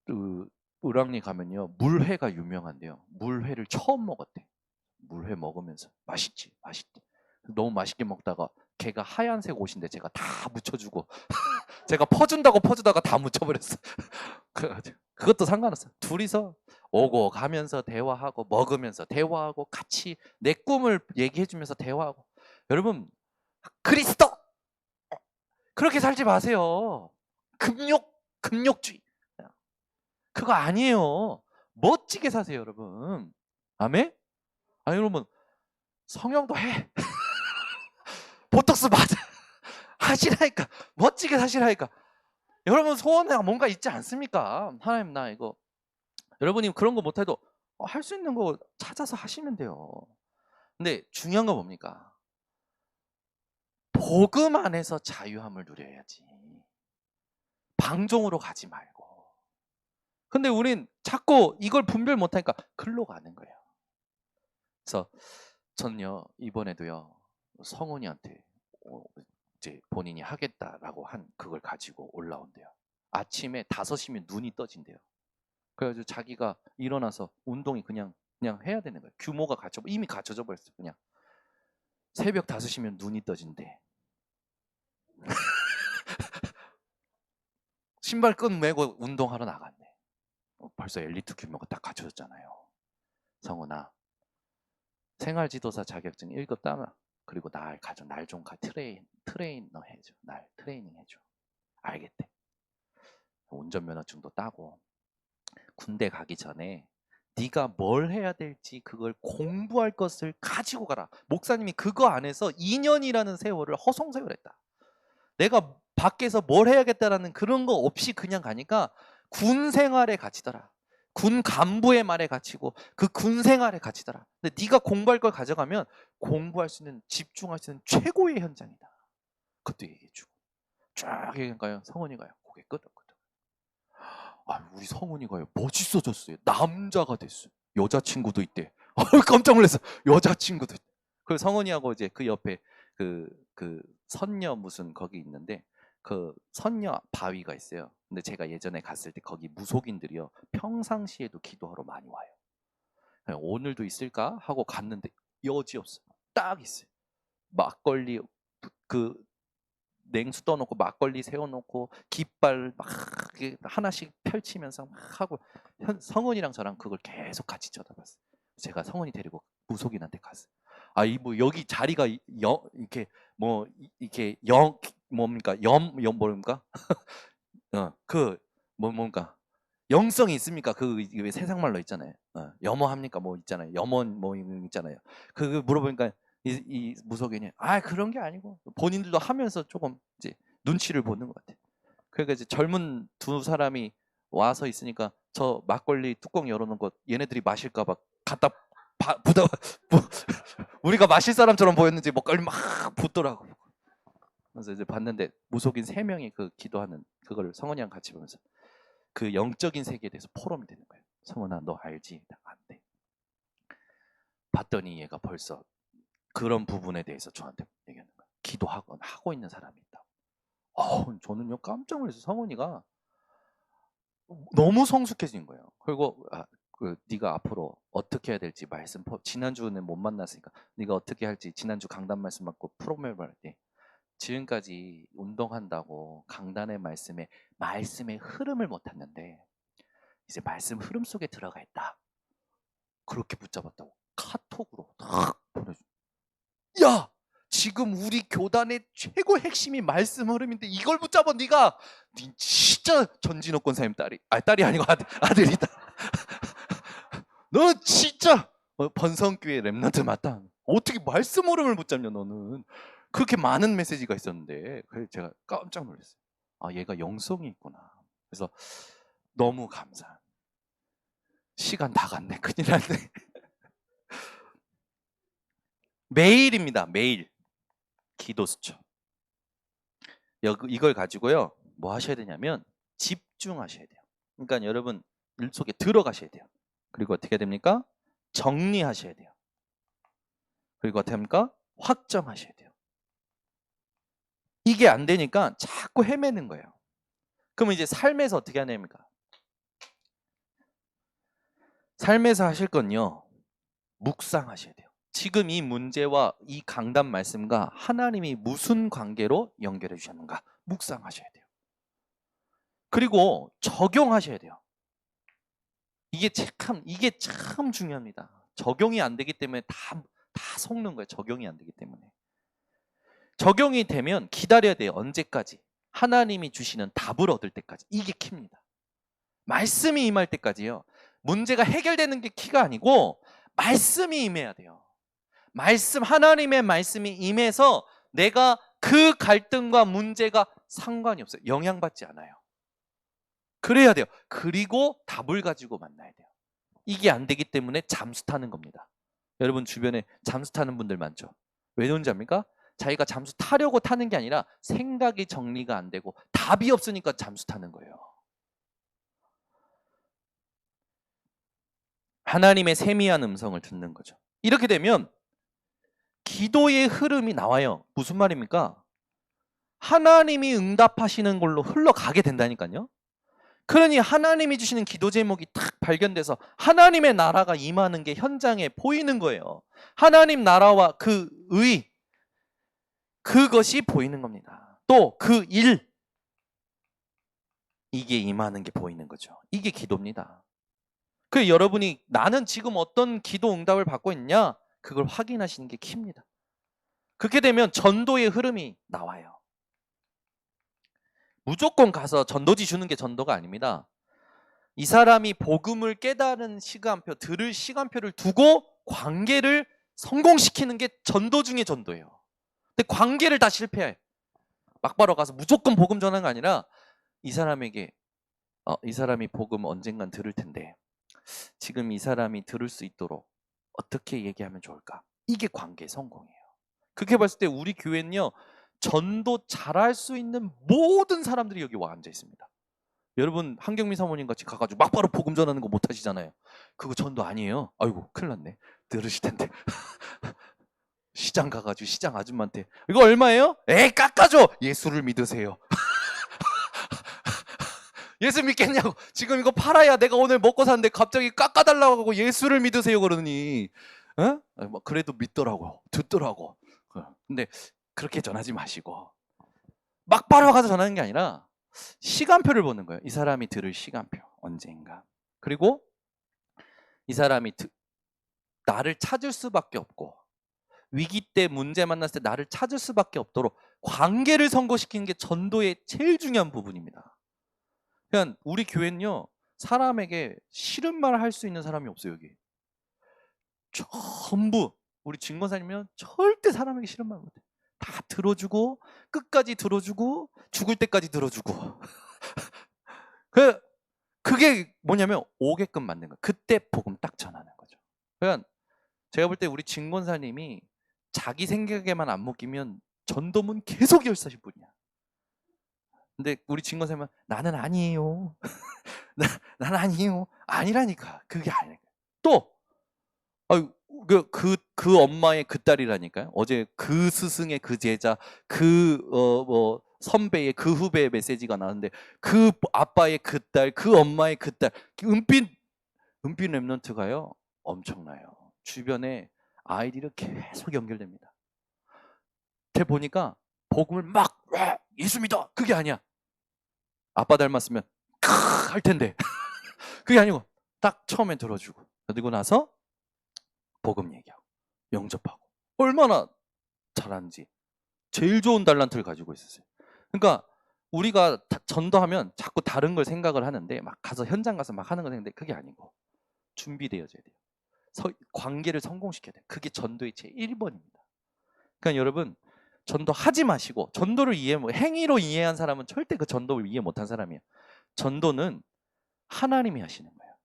그 을왕리 가면요 물회가 유명한데요. 물회를 처음 먹었대. 물회 먹으면서 맛있지, 맛있대. 너무 맛있게 먹다가 걔가 하얀색 옷인데 제가 다 묻혀주고 제가 퍼준다고 퍼주다가 다 묻혀버렸어. 그것도 상관없어. 둘이서 오고 가면서 대화하고 먹으면서 대화하고 같이 내 꿈을 얘기해주면서 대화하고. 여러분 그리스도 그렇게 살지 마세요. 금욕주의 그거 아니에요. 멋지게 사세요, 여러분. 아멘? 아니 여러분 성형도 해. 보톡스 맞아. 하시라니까. 멋지게 사시라니까. 여러분 소원에 뭔가 있지 않습니까? 하나님 나 이거. 여러분이 그런 거 못해도 할 수 있는 거 찾아서 하시면 돼요. 근데 중요한 건 뭡니까? 복음 안에서 자유함을 누려야지. 방종으로 가지 말고. 근데 우린 자꾸 이걸 분별 못하니까 글로 가는 거예요. 그래서 저는요 이번에도요 성훈이한테 이제 본인이 하겠다라고 한 그걸 가지고 올라온대요. 아침에 5시면 눈이 떠진대요. 그래가지고 자기가 일어나서 운동이 그냥 해야 되는 거예요. 규모가 이미 갖춰져 버렸어. 그냥 새벽 5시면 눈이 떠진대. 신발 끈 매고 운동하러 나갔네. 벌써 엘리트 규모가 딱 갖춰졌잖아요. 성훈아 생활지도사 자격증 1급 따라. 그리고 날 좀 트레이너 해줘. 날 트레이닝 해줘. 알겠대. 운전면허증도 따고 군대 가기 전에 네가 뭘 해야 될지 그걸 공부할 것을 가지고 가라. 목사님이 그거 안에서 2년이라는 세월을 허송세월했다. 내가 밖에서 뭘 해야겠다라는 그런 거 없이 그냥 가니까 군 생활에 갇히더라. 군 간부의 말에 갇히고 그 군 생활에 갇히더라. 근데 네가 공부할 걸 가져가면 공부할 수 있는 집중할 수 있는 최고의 현장이다. 그것도 얘기해주고 쫙 얘기할까요? 성훈이가요. 고개 끄덕끄덕. 우리 성훈이가요. 멋있어졌어요. 남자가 됐어요. 여자친구도 있대. 깜짝 놀랐어. 여자친구도 있대. 그 성훈이하고 이제 그 옆에 그 선녀 무슨 거기 있는데 그 선녀 바위가 있어요. 근데 제가 예전에 갔을 때 거기 무속인들이요. 평상시에도 기도하러 많이 와요. 오늘도 있을까 하고 갔는데 여지없어요. 딱 있어요. 막걸리 그 냉수 떠놓고 막걸리 세워놓고 깃발 막 하나씩 펼치면서 막 하고 성훈이랑 저랑 그걸 계속 같이 쳐다봤어요. 제가 성훈이 데리고 무속인한테 갔어요. 이 뭐 여기 자리가 이렇게 뭐 이렇게 뭡니까 뭡니까 뭡니까 영성이 있습니까? 왜 세상 말로 있잖아요. 염원합니까? 뭐 있잖아요. 염원 뭐 있잖아요. 그 물어보니까 이 무속인이 그런 게 아니고 본인들도 하면서 조금 이제 눈치를 보는 것 같아요. 그러니까 이제 젊은 두 사람이 와서 있으니까 저 막걸리 뚜껑 열어놓은 거 얘네들이 마실까봐 갖다 부다 우리가 마실 사람처럼 보였는지 막걸리 막 붓더라고. 그래서 이제 봤는데 무속인 3명이 그 기도하는 그거를 성원이랑 같이 보면서 그 영적인 세계에 대해서 포럼이 되는 거예요. 성원아 너 알지? 안 돼. 봤더니 얘가 벌써 그런 부분에 대해서 저한테 얘기하는 거예요. 하고 있는 사람이 있다. 저는요 깜짝 놀라서 성원이가 너무 성숙해진 거예요. 그리고 네가 앞으로 어떻게 해야 될지 지난주는 못 만났으니까 네가 어떻게 할지 지난주 강단 말씀 받고 프로그램을 할 때 지금까지 운동한다고 강단의 말씀의 흐름을 못 탔는데 이제 말씀 흐름 속에 들어가 있다. 그렇게 붙잡았다고 카톡으로 딱 보내줘. 야! 지금 우리 교단의 최고 핵심이 말씀 흐름인데 이걸 붙잡아 네가 진짜 전진호 권사님 딸이 아니고 아들이다. 너 진짜 번성교회 렘넌트 맞다. 어떻게 말씀 흐름을 붙잡냐 너는. 그렇게 많은 메시지가 있었는데 그래서 제가 깜짝 놀랐어요. 얘가 영성이 있구나. 그래서 너무 감사. 시간 다 갔네. 큰일 났네. 매일입니다. 매일 기도 수첩. 이걸 가지고요 뭐 하셔야 되냐면 집중하셔야 돼요. 그러니까 여러분 일 속에 들어가셔야 돼요. 그리고 어떻게 됩니까? 정리하셔야 돼요. 그리고 어떻게 합니까? 확정하셔야 돼요. 이게 안 되니까 자꾸 헤매는 거예요. 그러면 이제 삶에서 어떻게 해야 됩니까? 삶에서 하실 건요 묵상하셔야 돼요. 지금 이 문제와 이 강단 말씀과 하나님이 무슨 관계로 연결해 주셨는가 묵상하셔야 돼요. 그리고 적용하셔야 돼요. 이게 참 중요합니다. 적용이 안 되기 때문에 다 속는 거예요. 적용이 안 되기 때문에. 적용이 되면 기다려야 돼요. 언제까지? 하나님이 주시는 답을 얻을 때까지. 이게 키입니다. 말씀이 임할 때까지요. 문제가 해결되는 게 키가 아니고 말씀이 임해야 돼요. 하나님의 말씀이 임해서 내가 그 갈등과 문제가 상관이 없어요. 영향받지 않아요. 그래야 돼요. 그리고 답을 가지고 만나야 돼요. 이게 안 되기 때문에 잠수 타는 겁니다. 여러분 주변에 잠수 타는 분들 많죠? 왜 그런지 압니까? 자기가 잠수 타려고 타는 게 아니라 생각이 정리가 안 되고 답이 없으니까 잠수 타는 거예요. 하나님의 세미한 음성을 듣는 거죠. 이렇게 되면 기도의 흐름이 나와요. 무슨 말입니까? 하나님이 응답하시는 걸로 흘러가게 된다니까요. 그러니 하나님이 주시는 기도 제목이 딱 발견돼서 하나님의 나라가 임하는 게 현장에 보이는 거예요. 하나님 나라와 그 의, 그것이 보이는 겁니다. 또 그 일, 이게 임하는 게 보이는 거죠. 이게 기도입니다. 그 여러분이 나는 지금 어떤 기도 응답을 받고 있냐? 그걸 확인하시는 게 키입니다. 그렇게 되면 전도의 흐름이 나와요. 무조건 가서 전도지 주는 게 전도가 아닙니다. 이 사람이 복음을 깨달은 시간표, 들을 시간표를 두고 관계를 성공시키는 게 전도 중에 전도예요. 근데 관계를 다 실패해. 막바로 가서 무조건 복음 전하는 게 아니라 이 사람에게 이 사람이 복음 언젠간 들을 텐데 지금 이 사람이 들을 수 있도록 어떻게 얘기하면 좋을까? 이게 관계 성공이에요. 그렇게 봤을 때 우리 교회는요 전도 잘할 수 있는 모든 사람들이 여기 와 앉아 있습니다. 여러분 한경미 사모님 같이 가가지고 막바로 복음 전하는 거 못 하시잖아요. 그거 전도 아니에요. 아이고 큰일 났네. 들으실 텐데. 시장 가가지고 시장 아줌마한테 이거 얼마예요? 에이 깎아줘. 예수를 믿으세요. 예수 믿겠냐고. 지금 이거 팔아야 내가 오늘 먹고 사는데 갑자기 깎아달라고 하고 예수를 믿으세요 그러니 그래도 믿더라고. 듣더라고. 근데 그렇게 전하지 마시고 막바로 가서 전하는 게 아니라 시간표를 보는 거예요. 이 사람이 들을 시간표 언젠가. 그리고 이 사람이 나를 찾을 수밖에 없고 위기 때 문제 만났을 때 나를 찾을 수밖에 없도록 관계를 선고시키는 게 전도의 제일 중요한 부분입니다. 그러니까 우리 교회는요 사람에게 싫은 말 할 수 있는 사람이 없어요. 여기 전부 우리 증거사님은 절대 사람에게 싫은 말 못해. 다 들어주고 끝까지 들어주고 죽을 때까지 들어주고 그게 뭐냐면 오게끔 만든 거예요. 그때 복음 딱 전하는 거죠. 그러니까 제가 볼 때 우리 증권사님이 자기 생각에만 안 묶이면 전도문 계속 열사실 분이야. 근데 우리 증권사님은 나는 아니에요. 난 아니에요. 아니라니까. 그게 아니니까. 또 그 엄마의 그 딸이라니까요. 어제 그 스승의 그 제자, 뭐 선배의 그 후배의 메시지가 나왔는데 그 아빠의 그 딸, 그 엄마의 그 딸, 은빛 랩런트가요 엄청나요. 주변에 아이들이 계속 연결됩니다. 제 보니까 복음을 막 예수 믿어 그게 아니야. 아빠 닮았으면 할 텐데 그게 아니고 딱 처음에 들어주고 그리고 나서 복음 얘기하고 영접하고 얼마나 잘하는지 제일 좋은 달란트를 가지고 있었어요. 그러니까 우리가 전도하면 자꾸 다른 걸 생각을 하는데 막 가서 현장 가서 막 하는 걸 생각하는데 그게 아니고 준비되어져야 돼요. 관계를 성공시켜야 돼요. 그게 전도의 제 1번입니다. 그러니까 여러분 전도하지 마시고 전도를 행위로 이해한 사람은 절대 그 전도를 이해 못한 사람이에요. 전도는 하나님이 하시는 거예요.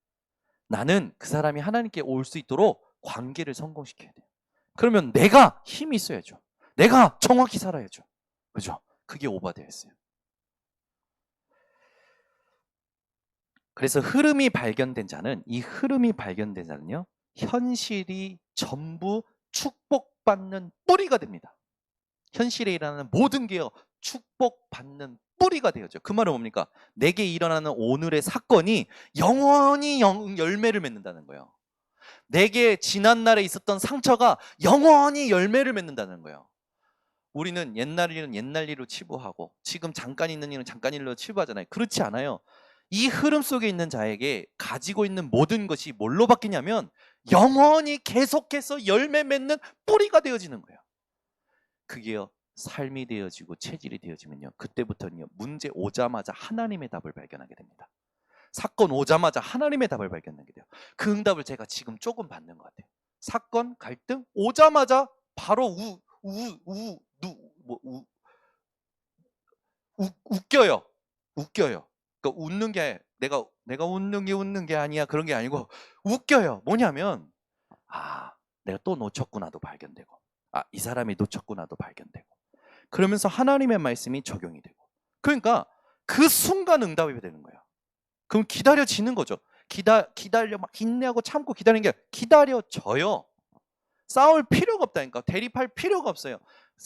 나는 그 사람이 하나님께 올 수 있도록 관계를 성공시켜야 돼요. 그러면 내가 힘이 있어야죠. 내가 정확히 살아야죠. 그죠? 그게 오바되었어요. 그래서 이 흐름이 발견된 자는요, 현실이 전부 축복받는 뿌리가 됩니다. 현실에 일어나는 모든 게요, 축복받는 뿌리가 되어져. 그 말은 뭡니까? 내게 일어나는 오늘의 사건이 영원히 열매를 맺는다는 거예요. 내게 지난날에 있었던 상처가 영원히 열매를 맺는다는 거예요. 우리는 옛날 일은 옛날 일로 치부하고 지금 잠깐 있는 일은 잠깐 일로 치부하잖아요. 그렇지 않아요. 이 흐름 속에 있는 자에게 가지고 있는 모든 것이 뭘로 바뀌냐면 영원히 계속해서 열매 맺는 뿌리가 되어지는 거예요. 그게요, 삶이 되어지고 체질이 되어지면요, 그때부터는요, 문제 오자마자 하나님의 답을 발견하게 됩니다. 사건 오자마자 하나님의 답을 발견하게 돼요. 그 응답을 제가 지금 조금 받는 것 같아요. 사건, 갈등 오자마자 바로 웃겨요. 웃겨요. 그러니까 웃는 게 내가 웃는 게 아니야. 그런 게 아니고 웃겨요. 뭐냐면 내가 또 놓쳤구나도 발견되고 이 사람이 놓쳤구나도 발견되고 그러면서 하나님의 말씀이 적용이 되고 그러니까 그 순간 응답이 되는 거예요. 그럼 기다려지는 거죠. 기다려 막 인내하고 참고 기다리는 게 기다려져요. 싸울 필요가 없다니까. 대립할 필요가 없어요.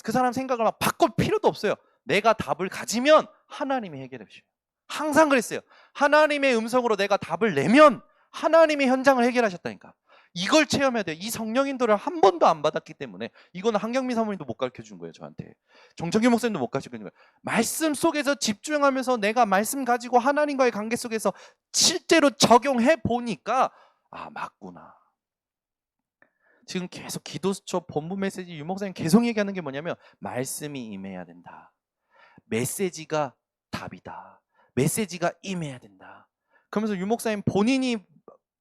그 사람 생각을 막 바꿀 필요도 없어요. 내가 답을 가지면 하나님이 해결해 주셔요. 항상 그랬어요. 하나님의 음성으로 내가 답을 내면 하나님이 현장을 해결하셨다니까. 이걸 체험해야 돼요. 이 성령인도를 한 번도 안 받았기 때문에 이거는 한경미 사모님도 못 가르쳐 준 거예요. 저한테. 정정규 목사님도 못 가르쳐 준 거예요. 말씀 속에서 집중하면서 내가 말씀 가지고 하나님과의 관계 속에서 실제로 적용해 보니까 맞구나. 지금 계속 기도수첩 본부 메시지 유 목사님 계속 얘기하는 게 뭐냐면 말씀이 임해야 된다. 메시지가 답이다. 메시지가 임해야 된다. 그러면서 유 목사님 본인이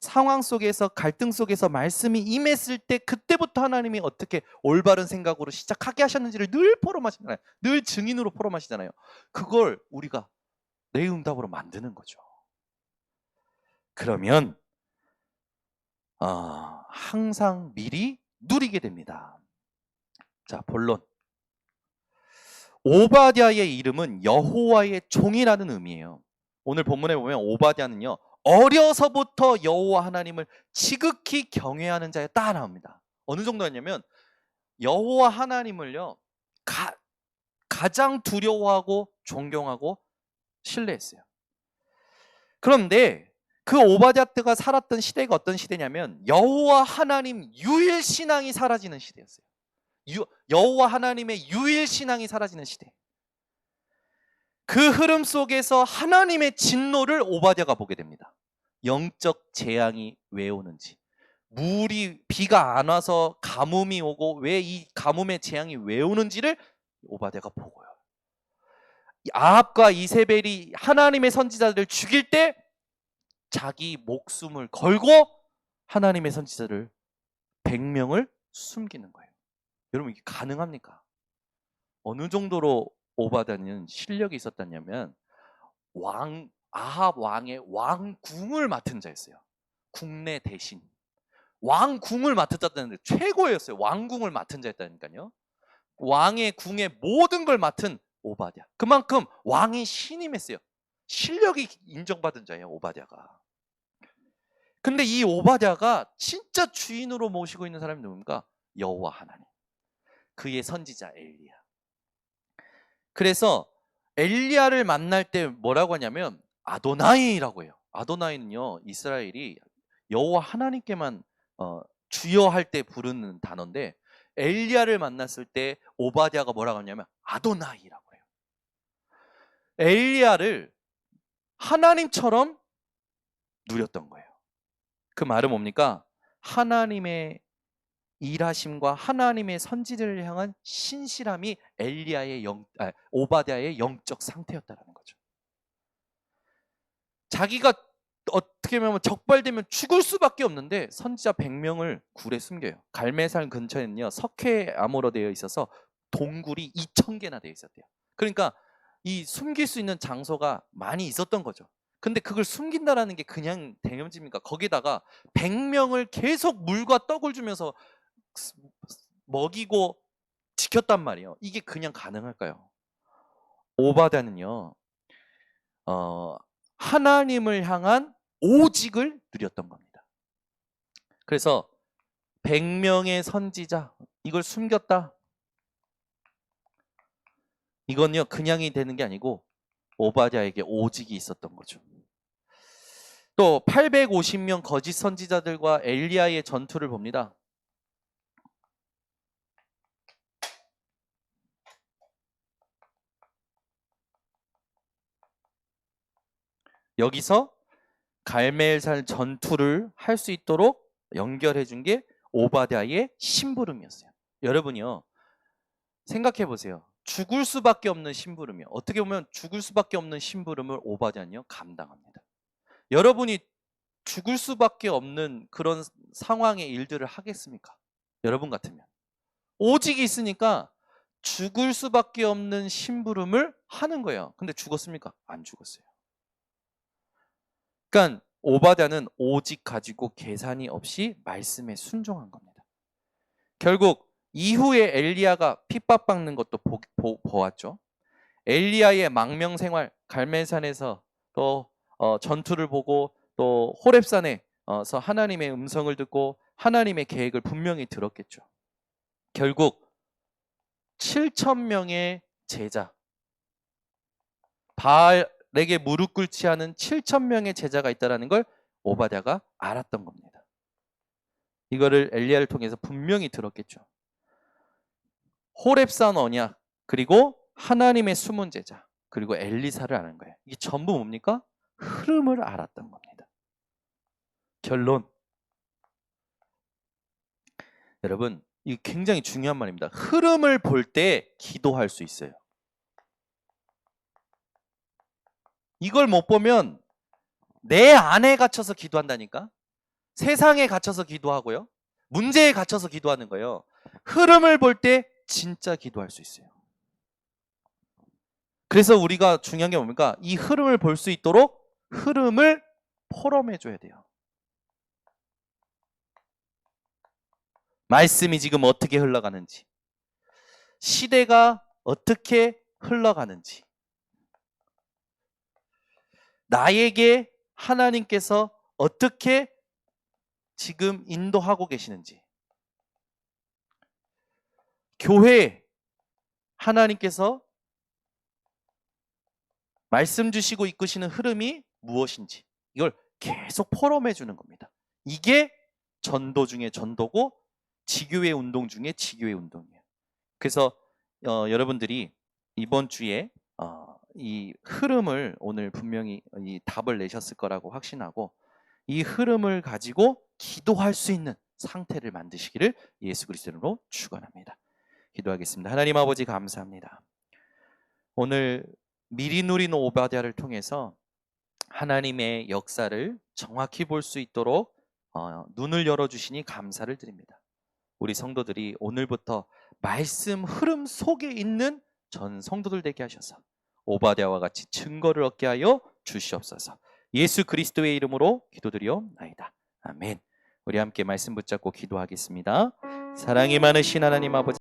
상황 속에서 갈등 속에서 말씀이 임했을 때 그때부터 하나님이 어떻게 올바른 생각으로 시작하게 하셨는지를 늘 포럼하시잖아요. 늘 증인으로 포럼하시잖아요. 그걸 우리가 내 응답으로 만드는 거죠. 그러면 항상 미리 누리게 됩니다. 자, 본론. 오바댜의 이름은 여호와의 종이라는 의미예요. 오늘 본문에 보면 오바댜는요, 어려서부터 여호와 하나님을 지극히 경외하는 자였다 나옵니다. 어느 정도였냐면 여호와 하나님을요, 가장 두려워하고 존경하고 신뢰했어요. 그런데 그 오바댜 때가 살았던 시대가 어떤 시대냐면 여호와 하나님 유일신앙이 사라지는 시대였어요. 여호와 하나님의 유일신앙이 사라지는 시대. 그 흐름 속에서 하나님의 진노를 오바댜가 보게 됩니다. 영적 재앙이 왜 오는지, 비가 안 와서 가뭄이 오고 왜 이 가뭄의 재앙이 왜 오는지를 오바댜가 보고요. 아합과 이세벨이 하나님의 선지자들을 죽일 때 자기 목숨을 걸고 하나님의 선지자를 100명을 숨기는 거예요. 여러분 이게 가능합니까? 어느 정도로 오바다는 실력이 있었다냐면 아합 왕의 왕궁을 맡은 자였어요. 국내 대신 왕궁을 맡았다는데 최고였어요. 왕궁을 맡은 자였다니까요. 왕의 궁의 모든 걸 맡은 오바댜. 그만큼 왕이 신임했어요. 실력이 인정받은 자예요, 오바댜가. 근데 이 오바댜가 진짜 주인으로 모시고 있는 사람이 누굽니까? 여호와 하나님. 그의 선지자 엘리야. 그래서 엘리야를 만날 때 뭐라고 하냐면 아도나이라고 해요. 아도나이는요, 이스라엘이 여호와 하나님께만 주여 할 때 부르는 단어인데, 엘리야를 만났을 때 오바댜가 뭐라고 하냐면 아도나이라고 해요. 엘리야를 하나님처럼 누렸던 거예요. 그 말은 뭡니까? 하나님의 일하심과 하나님의 선지자를 향한 신실함이 오바댜의 영적 상태였다는 거죠. 자기가 어떻게 보면 적발되면 죽을 수밖에 없는데 선지자 100명을 굴에 숨겨요. 갈멜산 근처에는요, 석회암으로 되어 있어서 동굴이 2000개나 되어 있었대요. 그러니까 이 숨길 수 있는 장소가 많이 있었던 거죠. 근데 그걸 숨긴다라는 게 그냥 대명지입니까? 거기다가 100명을 계속 물과 떡을 주면서 먹이고 지켰단 말이에요. 이게 그냥 가능할까요? 오바댜는요, 하나님을 향한 오직을 누렸던 겁니다. 그래서 100명의 선지자, 이걸 숨겼다. 이건요, 그냥이 되는 게 아니고 오바댜에게 오직이 있었던 거죠. 또 850명 거짓 선지자들과 엘리야의 전투를 봅니다. 여기서 갈멜산 전투를 할 수 있도록 연결해 준 게 오바댜의 심부름이었어요. 여러분이요, 생각해 보세요. 죽을 수밖에 없는 심부름이요. 어떻게 보면 죽을 수밖에 없는 심부름을 오바댜는요, 감당합니다. 여러분이 죽을 수밖에 없는 그런 상황의 일들을 하겠습니까? 여러분 같으면. 오직이 있으니까 죽을 수밖에 없는 심부름을 하는 거예요. 근데 죽었습니까? 안 죽었어요. 그러니까 오바댜는 오직 가지고 계산이 없이 말씀에 순종한 겁니다. 결국 이후에 엘리야가 핍박받는 것도 보았죠. 엘리야의 망명 생활, 갈멜산에서 또 전투를 보고 또 호렙산에서 하나님의 음성을 듣고 하나님의 계획을 분명히 들었겠죠. 결국 7,000명의 제자, 바알에게 무릎 꿇지 않은 7,000명의 제자가 있다는 걸 오바댜가 알았던 겁니다. 이거를 엘리야를 통해서 분명히 들었겠죠. 호렙산 언약, 그리고 하나님의 숨은 제자, 그리고 엘리사를 아는 거예요. 이게 전부 뭡니까? 흐름을 알았던 겁니다. 결론, 여러분 이게 굉장히 중요한 말입니다. 흐름을 볼 때 기도할 수 있어요. 이걸 못 보면 내 안에 갇혀서 기도한다니까. 세상에 갇혀서 기도하고요, 문제에 갇혀서 기도하는 거예요. 흐름을 볼 때 진짜 기도할 수 있어요. 그래서 우리가 중요한 게 뭡니까? 이 흐름을 볼 수 있도록 흐름을 포럼해 줘야 돼요. 말씀이 지금 어떻게 흘러가는지, 시대가 어떻게 흘러가는지, 나에게 하나님께서 어떻게 지금 인도하고 계시는지, 교회에 하나님께서 말씀 주시고 이끄시는 흐름이 무엇인지, 이걸 계속 포럼해 주는 겁니다. 이게 전도 중에 전도고 지교회 운동 중에 지교회 운동이에요. 그래서 여러분들이 이번 주에 이 흐름을 오늘 분명히 이 답을 내셨을 거라고 확신하고, 이 흐름을 가지고 기도할 수 있는 상태를 만드시기를 예수 그리스도로 축원합니다. 기도하겠습니다. 하나님 아버지 감사합니다. 오늘 미리 누리는 오바댜를 통해서 하나님의 역사를 정확히 볼 수 있도록 눈을 열어주시니 감사를 드립니다. 우리 성도들이 오늘부터 말씀 흐름 속에 있는 전 성도들 되게 하셔서 오바댜와 같이 증거를 얻게 하여 주시옵소서. 예수 그리스도의 이름으로 기도드리옵나이다. 아멘. 우리 함께 말씀 붙잡고 기도하겠습니다. 사랑이 많으신 하나님 아버지,